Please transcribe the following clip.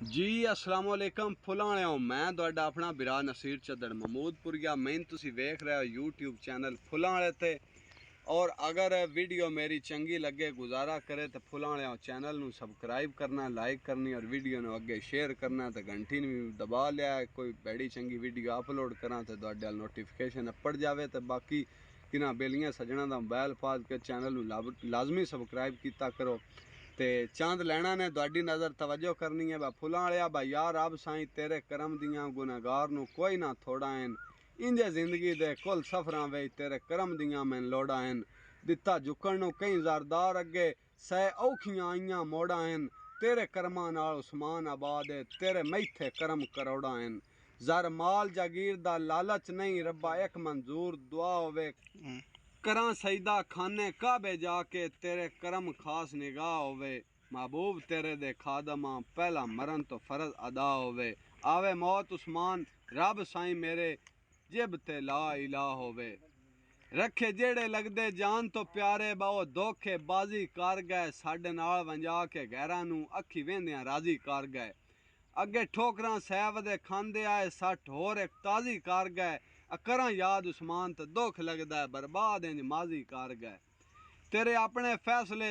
जी अस्सलाम वालेकुम फुलाने मैं तुहाडा अपना बिरा नसीर चदड़ महमूदपुरिया मैंने तुसी वेख रहे हो यूट्यूब चैनल फुलाने ते। और अगर वीडियो मेरी चंगी लगे गुजारा करे तो फुलाने चैनल नू सबसक्राइब करना, लाइक करनी और वीडियो नू अगे शेयर करना तो घंटी भी दबा लिया। कोई बड़ी चंगी वीडियो अपलोड करा तो तुहाडे नोटिफिकेशन अपड़ जाए। तो बाकी किना बेलियां सजना का मोबाइल फाज के चैनल नू लाजमी सबसक्राइब किया करो। ते चंद लैना ने तुहाडी नज़र तवज्जो करनी है। फुलां भाई यार अब साईं तेरे करम दियां गुनहगार नू कोई ना थोड़ा हैं। इंजे जिंदगी दे कुल सफरां वे तेरे करम दियां मैन लोड़ा हैं। दिता झुकण नू कई ज़ारदार अगे सै औखियां आईयां मोड़ा हैं। तेरे करमां नाल उस्मान आबाद है, तेरे मैथे करम करोड़ा हैं। जर माल जागीर दा लालच नहीं, रब्बा एक मंजूर दुआ होवे। करा सईदा खाने काबे जाके, तेरे करम खास निगाह होवे। महबूब तेरे दे खादमा पहला मरन तो फर्ज अदा होवे। आवे मौत उस्मान रब साईं मेरे जिब ते ला इला होवे। रखे जेड़े लगदे जान तो प्यारे बाओ धोखे बाजी कर गए। साडे नाल वंजा के गैरां नू अखी वेंदियां राजी कर गए। अगे ठोकरां सैव दे खांदे आए, सठ होर एक ताजी कर गए। करा याद उस्मान तो दुख लगदा है, बर्बाद इंज माजी कर गए। तेरे अपने फैसले